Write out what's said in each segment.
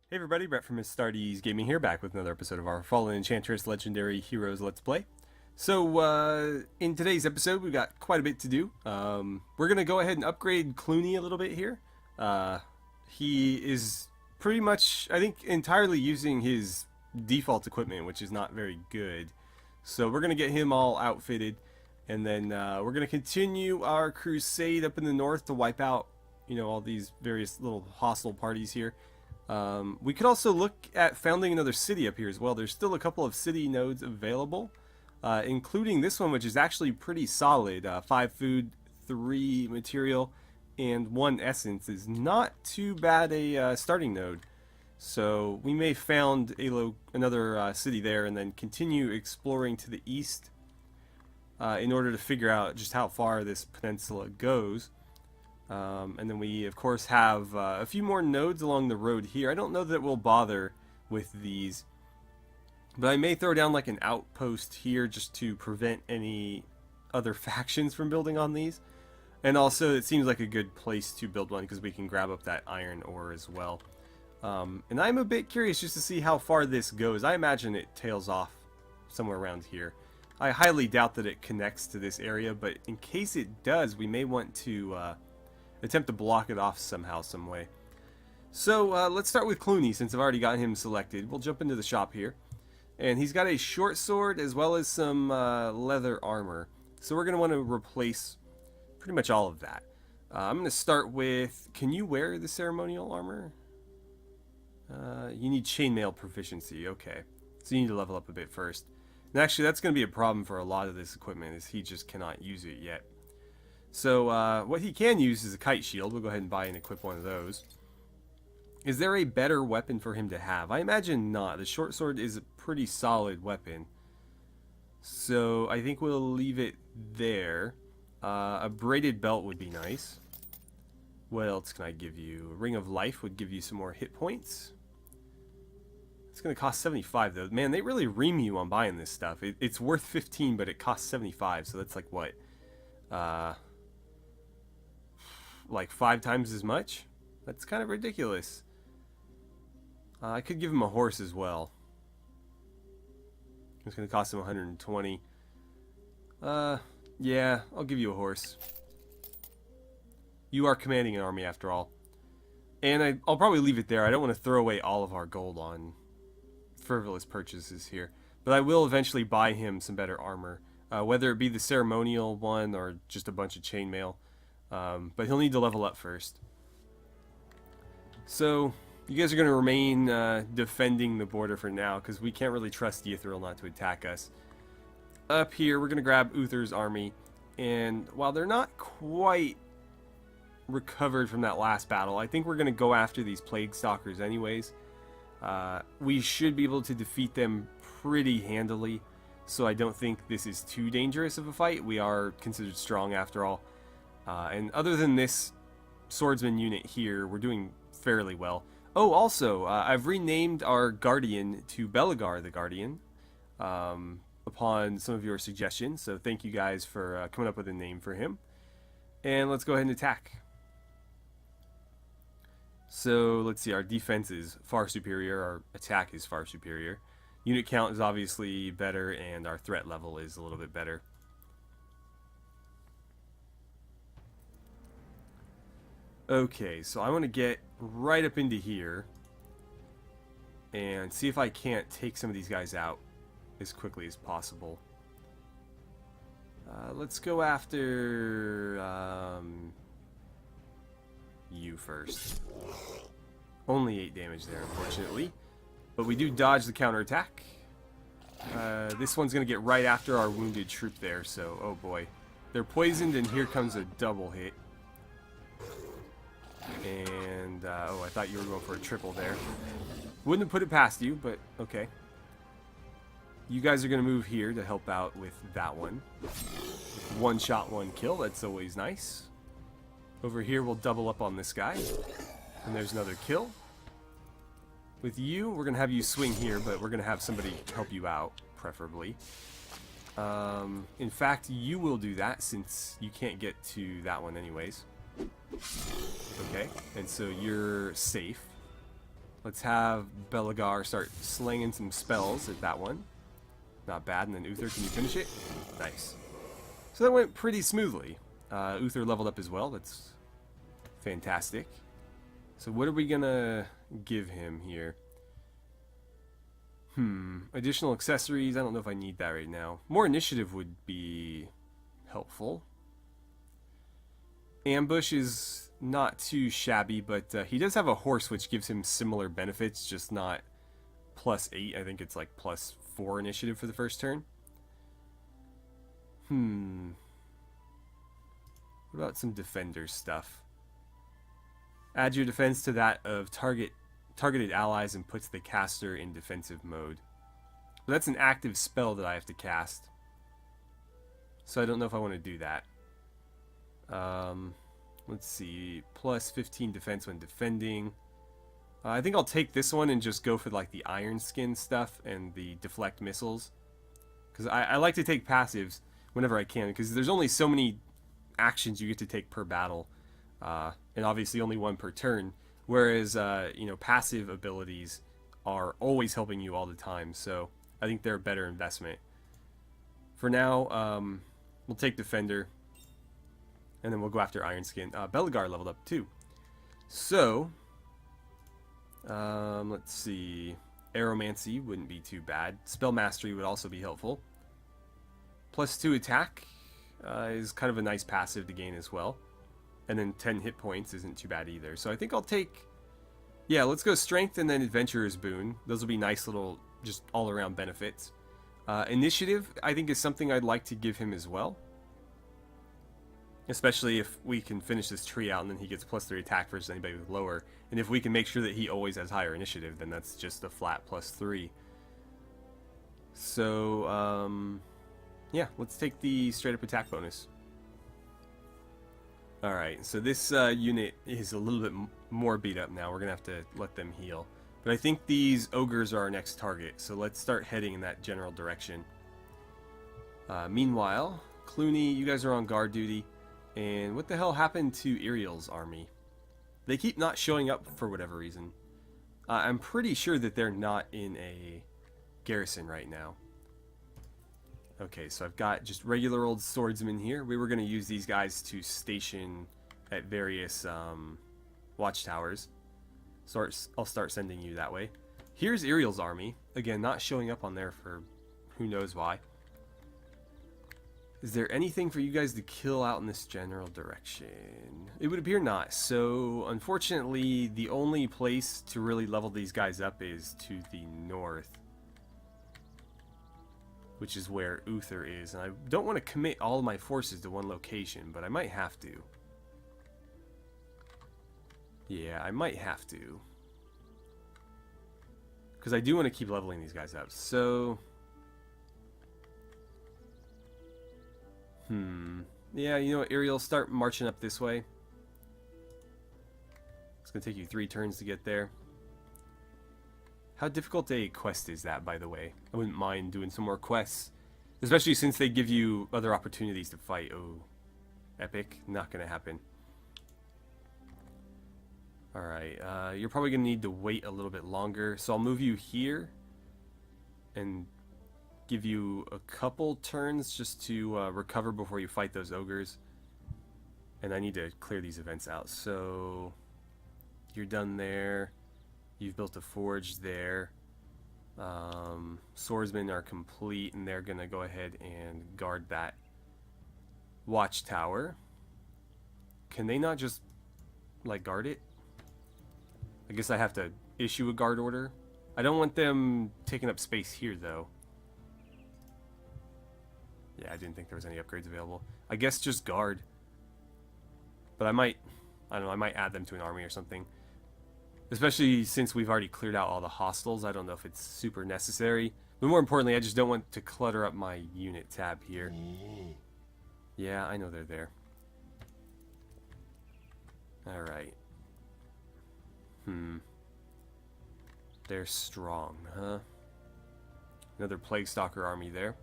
Hey everybody, Brett from AstartesGaming here, back with another episode of our Fallen Enchantress Legendary Heroes Let's Play. So, in today's episode, we've got quite a bit to do. We're going to go ahead and upgrade Clooney a little bit here. He is pretty much, I think, entirely using his default equipment, which is not very good. So we're going to get him all outfitted, and then we're going to continue our crusade up in the north to wipe out, all these various little hostile parties here. We could also look at founding another city up here as well. There's still a couple of city nodes available, including this one, which is actually pretty solid. 5 food, 3 material, and 1 essence is not too bad a starting node. So we may found another city there and then continue exploring to the east in order to figure out just how far this peninsula goes. And then we, of course, have a few more nodes along the road here. I don't know that we'll bother with these, but I may throw down like an outpost here just to prevent any other factions from building on these. And also, it seems like a good place to build one because we can grab up that iron ore as well. And I'm a bit curious just to see how far this goes. I imagine it tails off somewhere around here. I highly doubt that it connects to this area, but in case it does, we may want to attempt to block it off somehow, some way. So let's start with Clooney, since I've already got him selected. We'll jump into the shop here. And he's got a short sword as well as some leather armor. So we're going to want to replace pretty much all of that. I'm going to start with, can you wear the ceremonial armor? You need chainmail proficiency, okay. So you need to level up a bit first. And actually that's going to be a problem for a lot of this equipment, is he just cannot use it yet. So what he can use is a kite shield. We'll go ahead and buy and equip one of those. Is there a better weapon for him to have? I imagine not. The short sword is a pretty solid weapon. So I think we'll leave it there. A braided belt would be nice. What else can I give you? A ring of life would give you some more hit points. It's going to cost 75 though. Man, they really ream you on buying this stuff. It's worth 15, but it costs 75. So that's like what? Like 5 times as much? That's kind of ridiculous. I could give him a horse as well. It's going to cost him 120. Yeah, I'll give you a horse. You are commanding an army after all. And I'll probably leave it there. I don't want to throw away all of our gold on frivolous purchases here. But I will eventually buy him some better armor. Whether it be the ceremonial one or just a bunch of chainmail. But he'll need to level up first. So, you guys are going to remain defending the border for now, because we can't really trust Ythril not to attack us. Up here, we're going to grab Uther's army, and while they're not quite recovered from that last battle, I think we're going to go after these Plague Stalkers anyways. We should be able to defeat them pretty handily, so I don't think this is too dangerous of a fight. We are considered strong after all. And other than this swordsman unit here, we're doing fairly well. Oh, also, I've renamed our Guardian to Belegar the Guardian, upon some of your suggestions. So thank you guys for coming up with a name for him. And let's go ahead and attack. So let's see, our defense is far superior, our attack is far superior. Unit count is obviously better, and our threat level is a little bit better. Okay, so I want to get right up into here and see if I can't take some of these guys out as quickly as possible. Let's go after you first. Only 8 damage there, unfortunately. But we do dodge the counterattack. This one's going to get right after our wounded troop there, so oh boy. They're poisoned, and here comes a double hit. And, oh, I thought you were going for a triple there. Wouldn't have put it past you, but okay. You guys are going to move here to help out with that one. One shot, one kill. That's always nice. Over here, we'll double up on this guy. And there's another kill. With you, we're going to have you swing here, but we're going to have somebody help you out, preferably. In fact, you will do that since you can't get to that one anyways. Okay, and so you're safe. Let's have Belagar start slinging some spells at that one. Not bad. And then Uther, can you finish it? Nice. So that went pretty smoothly. Uther leveled up as well. That's fantastic. So what are we gonna give him here? Additional accessories. I don't know if I need that right now. More initiative would be helpful. Ambush is not too shabby, but he does have a horse which gives him similar benefits, just not +8. I think it's like +4 initiative for the first turn. What about some defender stuff? Add your defense to that of targeted allies and puts the caster in defensive mode. But that's an active spell that I have to cast, so I don't know if I want to do that. Let's see, +15 defense when defending. I think I'll take this one and just go for like the iron skin stuff and the deflect missiles, because I like to take passives whenever I can, because there's only so many actions you get to take per battle, and obviously only one per turn, whereas you know, passive abilities are always helping you all the time, so I think they're a better investment. For now, we'll take defender, and then we'll go after iron skin. Belagar leveled up too, so let's see, Aeromancy wouldn't be too bad. Spell Mastery would also be helpful. +2 attack is kind of a nice passive to gain as well. And then 10 hit points isn't too bad either. So I think I'll take... Yeah, let's go Strength and then Adventurer's Boon. Those will be nice little, just all-around benefits. Initiative, I think, is something I'd like to give him as well. Especially if we can finish this tree out and then he gets +3 attack versus anybody with lower. And if we can make sure that he always has higher initiative, then that's just a flat +3. So, yeah, let's take the straight-up attack bonus. Alright, so this unit is a little bit more beat up now. We're going to have to let them heal. But I think these ogres are our next target, so let's start heading in that general direction. Meanwhile, Clooney, you guys are on guard duty. And what the hell happened to Iriel's army? They keep not showing up for whatever reason. I'm pretty sure that they're not in a garrison right now. Okay, so I've got just regular old swordsmen here. We were going to use these guys to station at various watchtowers. So I'll start sending you that way. Here's Iriel's army. Again, not showing up on there for who knows why. Is there anything for you guys to kill out in this general direction? It would appear not. So, unfortunately, the only place to really level these guys up is to the north, which is where Uther is. And I don't want to commit all of my forces to one location, but I might have to. Yeah, I might have to. Because I do want to keep leveling these guys up. So... yeah, you know what, Iriel, start marching up this way. It's going to take you 3 turns to get there. How difficult a quest is that, by the way? I wouldn't mind doing some more quests. Especially since they give you other opportunities to fight. Oh, epic. Not going to happen. Alright, you're probably going to need to wait a little bit longer. So I'll move you here. And give you a couple turns just to recover before you fight those ogres. And I need to clear these events out. So you're done there. You've built a forge there. Swordsmen are complete, and they're going to go ahead and guard that watchtower. Can they not just, like, guard it? I guess I have to issue a guard order. I don't want them taking up space here, though. Yeah, I didn't think there was any upgrades available. I guess just guard. But I don't know, I might add them to an army or something. Especially since we've already cleared out all the hostiles. I don't know if it's super necessary. But more importantly, I just don't want to clutter up my unit tab here. Yeah, I know they're there. Alright. They're strong, huh? Another Plague Stalker army there.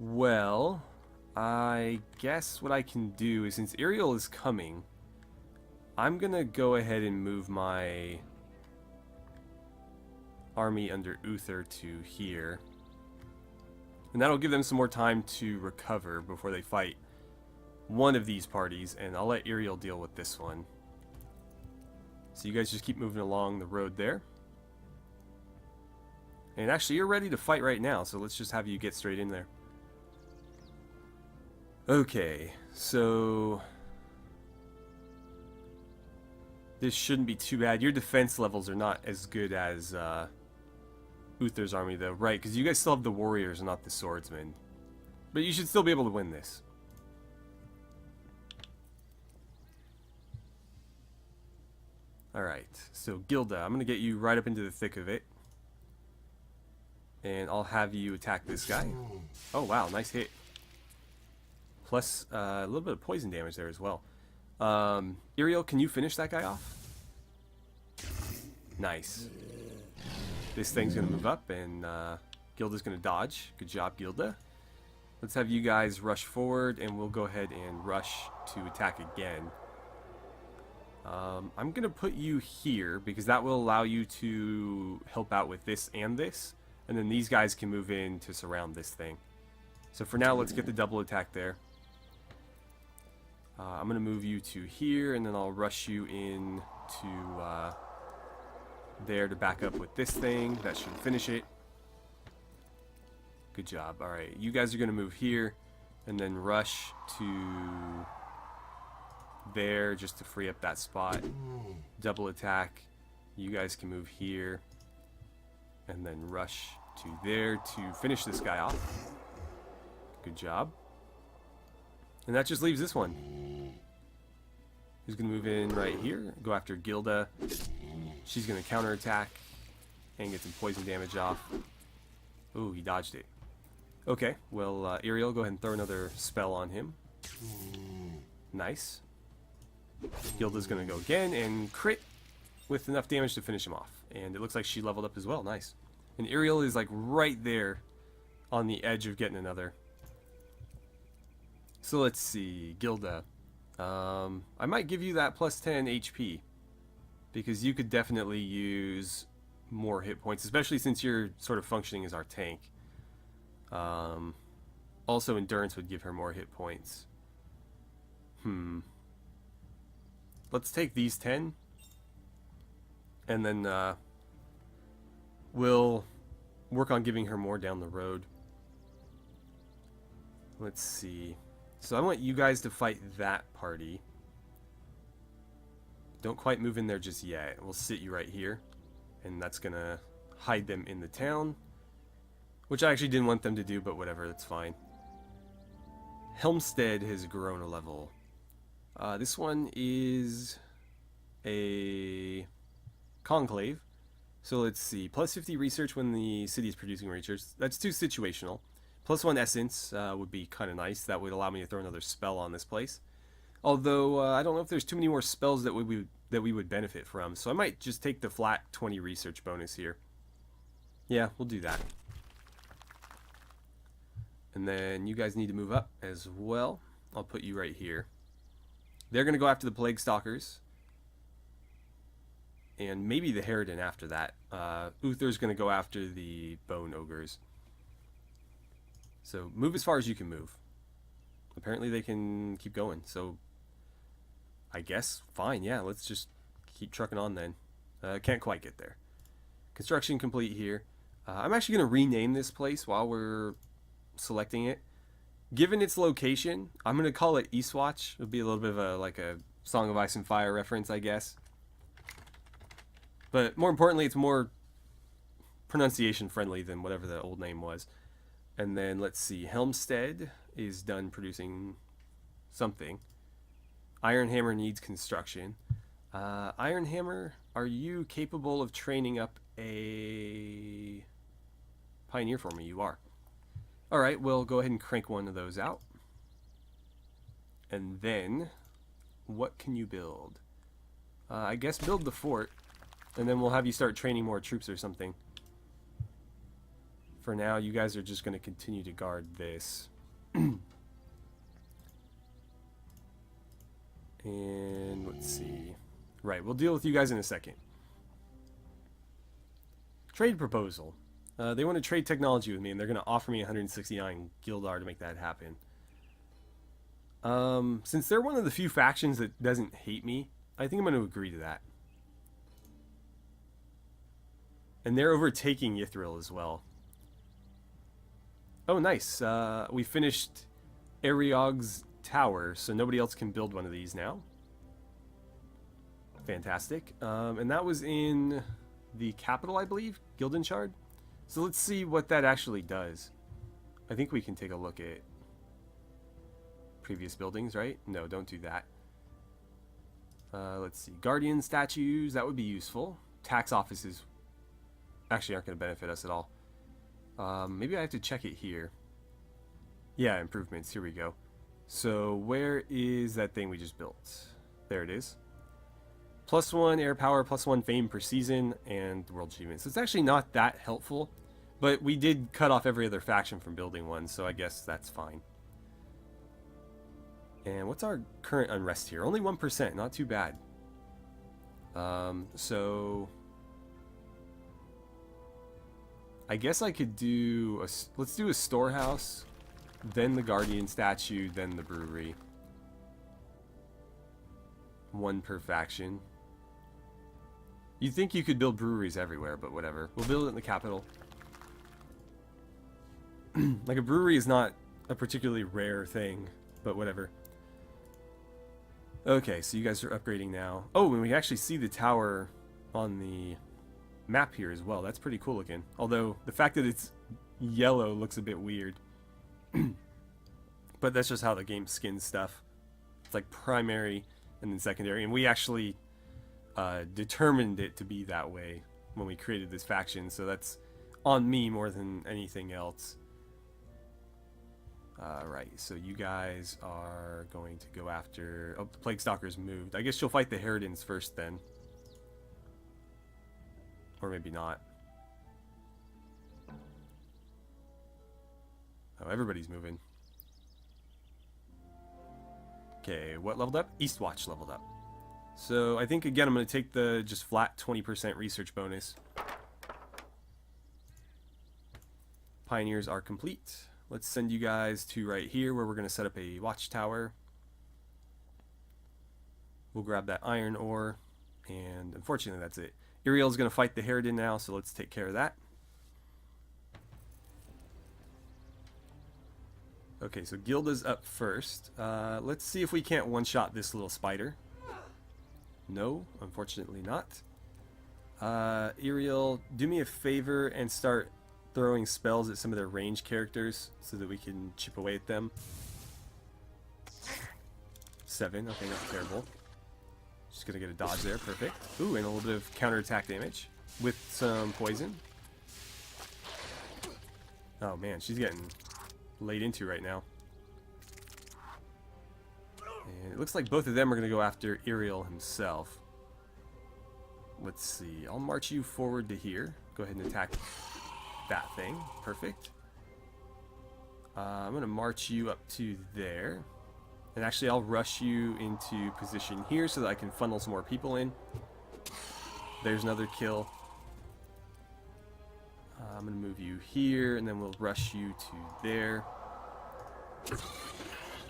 Well, I guess what I can do is, since Iriel is coming, I'm going to go ahead and move my army under Uther to here. And that'll give them some more time to recover before they fight one of these parties. And I'll let Iriel deal with this one. So you guys just keep moving along the road there. And actually, you're ready to fight right now, so let's just have you get straight in there. Okay, so this shouldn't be too bad. Your defense levels are not as good as Uther's army, though, right? Because you guys still have the warriors and not the swordsmen. But you should still be able to win this. Alright, so Gilda, I'm going to get you right up into the thick of it. And I'll have you attack this guy. Oh, wow, nice hit. Plus a little bit of poison damage there as well. Iriel, can you finish that guy off? Nice. This thing's going to move up, and Gilda's going to dodge. Good job, Gilda. Let's have you guys rush forward, and we'll go ahead and rush to attack again. I'm going to put you here, because that will allow you to help out with this and this. And then these guys can move in to surround this thing. So for now, let's get the double attack there. I'm going to move you to here, and then I'll rush you in to there to back up with this thing. That should finish it. Good job. Alright, you guys are going to move here, and then rush to there just to free up that spot. Double attack. You guys can move here, and then rush to there to finish this guy off. Good job. And that just leaves this one. Who's going to move in right here, go after Gilda. She's going to counterattack and get some poison damage off. Ooh, he dodged it. Okay, well, Iriel, go ahead and throw another spell on him. Nice. Gilda's going to go again and crit with enough damage to finish him off. And it looks like she leveled up as well. Nice. And Iriel is like right there on the edge of getting another. So let's see, Gilda. I might give you that plus 10 HP, because you could definitely use more hit points, especially since you're sort of functioning as our tank. Also, endurance would give her more hit points. Let's take these 10, and then we'll work on giving her more down the road. Let's see. So I want you guys to fight that party. Don't quite move in there just yet. We'll sit you right here. And that's going to hide them in the town. Which I actually didn't want them to do, but whatever, that's fine. Helmstead has grown a level. This one is a conclave. So let's see. Plus 50 research when the city is producing research. That's too situational. Plus 1 essence would be kind of nice. That would allow me to throw another spell on this place. Although, I don't know if there's too many more spells that we would benefit from. So I might just take the flat 20 research bonus here. Yeah, we'll do that. And then you guys need to move up as well. I'll put you right here. They're going to go after the Plague Stalkers. And maybe the Harridan after that. Uther's going to go after the Bone Ogres. So move as far as you can move. Apparently they can keep going. So I guess fine. Yeah, let's just keep trucking on then. Can't quite get there. Construction complete here. I'm actually going to rename this place while we're selecting it. Given its location, I'm going to call it Eastwatch. It'll be a little bit of a Song of Ice and Fire reference, I guess. But more importantly, it's more pronunciation friendly than whatever the old name was. And then let's see, Helmstead is done producing something. Ironhammer needs construction. Ironhammer, are you capable of training up a pioneer for me? You are. Alright, we'll go ahead and crank one of those out. And then, what can you build? I guess build the fort, and then we'll have you start training more troops or something. For now, you guys are just going to continue to guard this. And let's see. Right, we'll deal with you guys in a second. Trade proposal. They want to trade technology with me, and they're going to offer me 169 Gildar to make that happen. Since they're one of the few factions that doesn't hate me, I think I'm going to agree to that. And they're overtaking Iriel as well. Oh, nice. We finished Ariog's tower, so nobody else can build one of these now. Fantastic. And that was in the capital, I believe, Gilden Shard. So let's see what that actually does. I think we can take a look at previous buildings, right? No, don't do that. Let's see. Guardian statues, that would be useful. Tax offices actually aren't going to benefit us at all. Maybe I have to check it here. Yeah, improvements. Here we go. So where is that thing we just built? There it is. +1 air power, +1 fame per season, and world achievements. So it's actually not that helpful, but we did cut off every other faction from building one, so I guess that's fine. And what's our current unrest here? Only 1%, not too bad. So I guess I could do let's do a storehouse, then the guardian statue, then the brewery. 1 per faction. You'd think you could build breweries everywhere, but whatever. We'll build it in the capital. Like, a brewery is not a particularly rare thing, but whatever. Okay, so you guys are upgrading now. Oh, and we actually see the tower on the map here as well. That's pretty cool looking. Although, the fact that it's yellow looks a bit weird. But that's just how the game skins stuff. It's like primary and then secondary. And we actually determined it to be that way when we created this faction. So that's on me more than anything else. Right, so you guys are going to go after... Oh, the Plague Stalker's moved. I guess you'll fight the Herodins first then. Or maybe not. Oh, everybody's moving. Okay, what leveled up? Eastwatch leveled up. So I think, again, I'm going to take the just flat 20% research bonus. Pioneers are complete. Let's send you guys to right here where we're going to set up a watchtower. We'll grab that iron ore, and unfortunately that's it. Iriel's going to fight the Herodin now, so let's take care of that. Okay, so Gilda's up first. Let's see if we can't one-shot this little spider. No, unfortunately not. Iriel, do me a favor and start throwing spells at some of their range characters so that we can chip away at them. 7, okay, not terrible. Just gonna get a dodge there, perfect. Ooh, and a little bit of counterattack damage with some poison. Oh man, she's getting laid into right now. And it looks like both of them are gonna go after Iriel himself. Let's see, I'll march you forward to here. Go ahead and attack that thing. Perfect. I'm going to march you up to there. And actually, I'll rush you into position here so that I can funnel some more people in. There's another kill. I'm going to move you here, and then we'll rush you to there.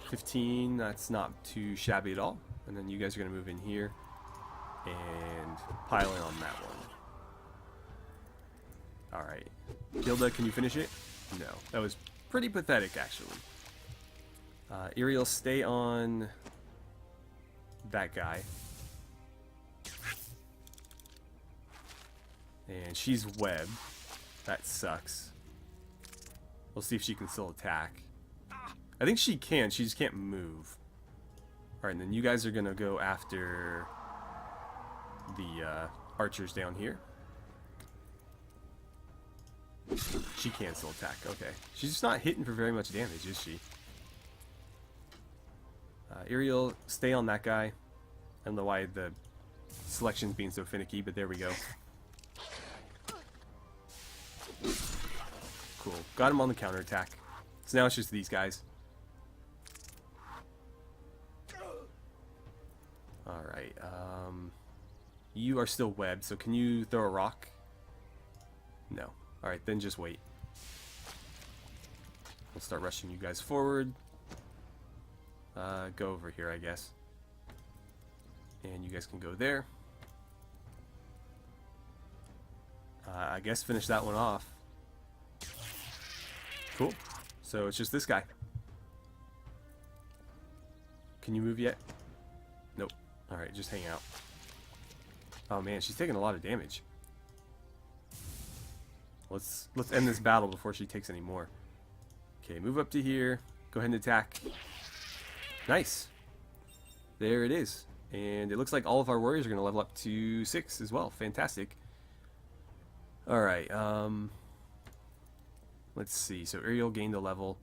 15, that's not too shabby at all. And then you guys are going to move in here and pile in on that one. Alright. Gilda, can you finish it? No. That was pretty pathetic, actually. Iriel, stay on that guy. And she's webbed. That sucks. We'll see if she can still attack. I think she can. She just can't move. Alright, and then you guys are going to go after the archers down here. She can still attack. Okay. She's just not hitting for very much damage, is she? Iriel, stay on that guy. I don't know why the selection's being so finicky, but there we go. Cool. Got him on the counterattack. So now it's just these guys. Alright, You are still webbed, so can you throw a rock? No. Alright, then just wait. We'll start rushing you guys forward. Go over here, I guess. And you guys can go there. I guess finish that one off. Cool. So it's just this guy. Can you move yet? Nope. Alright, just hang out. Oh man, she's taking a lot of damage. Let's end this battle before she takes any more. Okay, move up to here. Go ahead and attack. Nice. There it is. And it looks like all of our warriors are going to level up to 6 as well. Fantastic. Alright, let's see. So Iriel gained a level.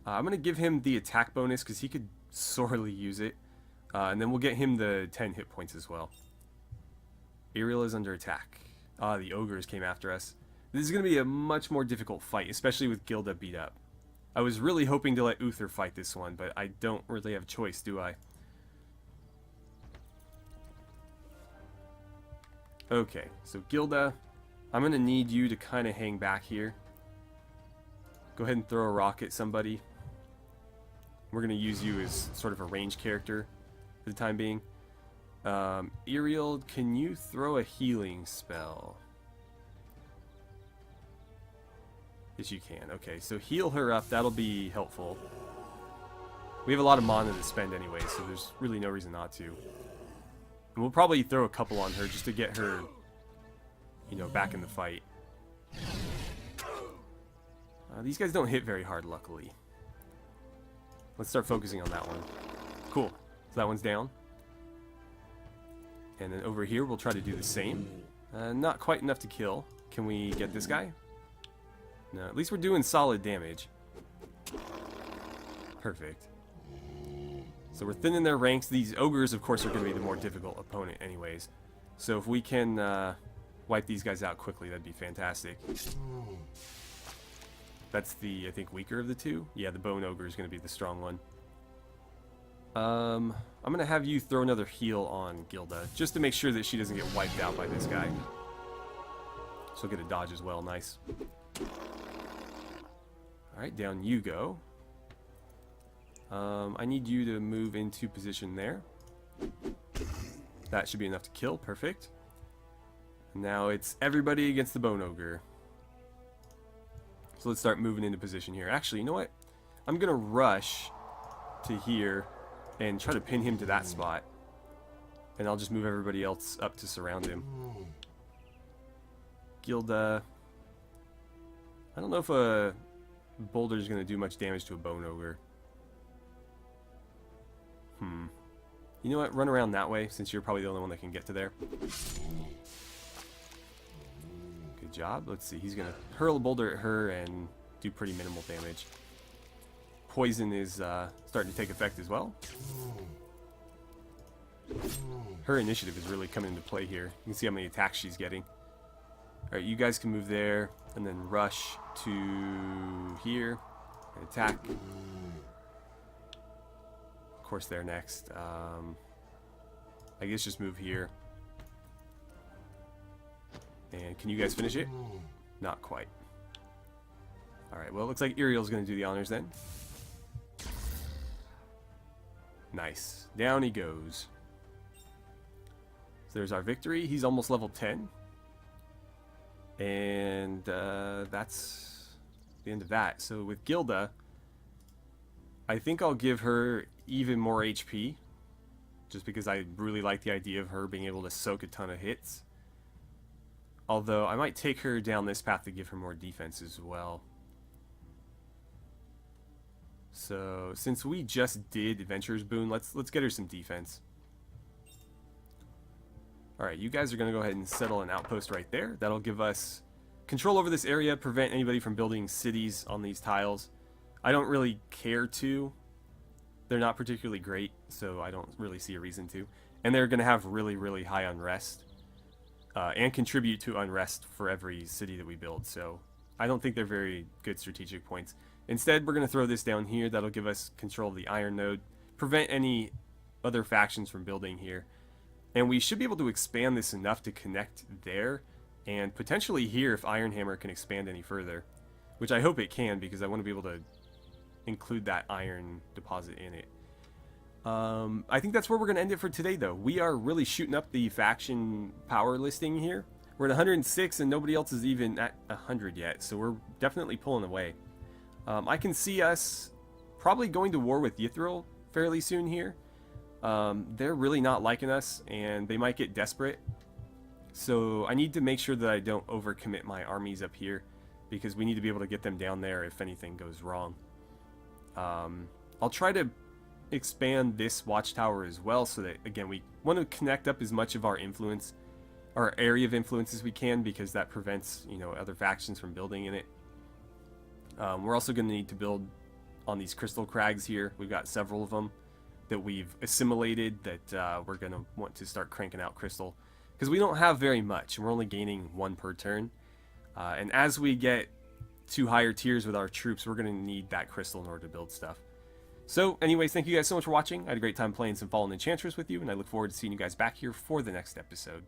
I'm going to give him the attack bonus because he could sorely use it. And then we'll get him the 10 hit points as well. Iriel is under attack. The ogres came after us. This is going to be a much more difficult fight, especially with Gilda beat up. I was really hoping to let Uther fight this one, but I don't really have a choice, do I? Okay, so Gilda, I'm going to need you to kind of hang back here. Go ahead and throw a rock at somebody. We're going to use you as sort of a range character for the time being. Iriel, can you throw a healing spell? Yes, you can. Okay, so heal her up. That'll be helpful. We have a lot of mana to spend anyway, so there's really no reason not to. And we'll probably throw a couple on her just to get her, you know, back in the fight. These guys don't hit very hard, luckily. Let's start focusing on that one. Cool. So that one's down. And then over here, we'll try to do the same. Not quite enough to kill. Can we get this guy? No, at least we're doing solid damage. Perfect. So we're thinning their ranks. These ogres, of course, are going to be the more difficult opponent anyways. So if we can wipe these guys out quickly, that'd be fantastic. That's the, I think, weaker of the two. Yeah, the bone ogre is going to be the strong one. I'm going to have you throw another heal on Gilda, just to make sure that she doesn't get wiped out by this guy. She'll get a dodge as well. Nice. Alright, down you go. I need you to move into position there. That should be enough to kill. Perfect. Now it's everybody against the bone ogre. So let's start moving into position here. Actually, you know what? I'm going to rush to here and try to pin him to that spot. And I'll just move everybody else up to surround him. Gilda. I don't know if a boulder is going to do much damage to a bone ogre. You know what? Run around that way, since you're probably the only one that can get to there. Good job. Let's see. He's going to hurl a boulder at her and do pretty minimal damage. Poison is starting to take effect as well. Her initiative is really coming into play here. You can see how many attacks she's getting. Alright, you guys can move there and then rush to here and attack. Of course, they're next. I guess just move here. And can you guys finish it? Not quite. Alright, well, it looks like Iriel's going to do the honors then. Nice. Down he goes. So there's our victory. He's almost level 10. And that's the end of that. So with Gilda, I think I'll give her even more HP. Just because I really like the idea of her being able to soak a ton of hits. Although I might take her down this path to give her more defense as well. So since we just did Adventurer's Boon, let's get her some defense. Alright, you guys are going to go ahead and settle an outpost right there. That'll give us control over this area, prevent anybody from building cities on these tiles. I don't really care to. They're not particularly great, so I don't really see a reason to. And they're going to have really, really high unrest. And contribute to unrest for every city that we build, so I don't think they're very good strategic points. Instead, we're going to throw this down here. That'll give us control of the iron node, prevent any other factions from building here. And we should be able to expand this enough to connect there, and potentially here if Iron Hammer can expand any further. Which I hope it can, because I want to be able to include that iron deposit in it. I think that's where we're going to end it for today, though. We are really shooting up the faction power listing here. We're at 106, and nobody else is even at 100 yet, so we're definitely pulling away. I can see us probably going to war with Iriel fairly soon here. They're really not liking us, and they might get desperate. So I need to make sure that I don't overcommit my armies up here, because we need to be able to get them down there if anything goes wrong. I'll try to expand this watchtower as well, so that, again, we want to connect up as much of our influence, our area of influence, as we can, because that prevents, you know, other factions from building in it. We're also going to need to build on these crystal crags here. We've got several of them that we've assimilated that we're going to want to start cranking out crystal, because we don't have very much, and we're only gaining 1 per turn. And as we get to higher tiers with our troops, we're going to need that crystal in order to build stuff. So anyways, thank you guys so much for watching. I had a great time playing some Fallen Enchantress with you, and I look forward to seeing you guys back here for the next episode.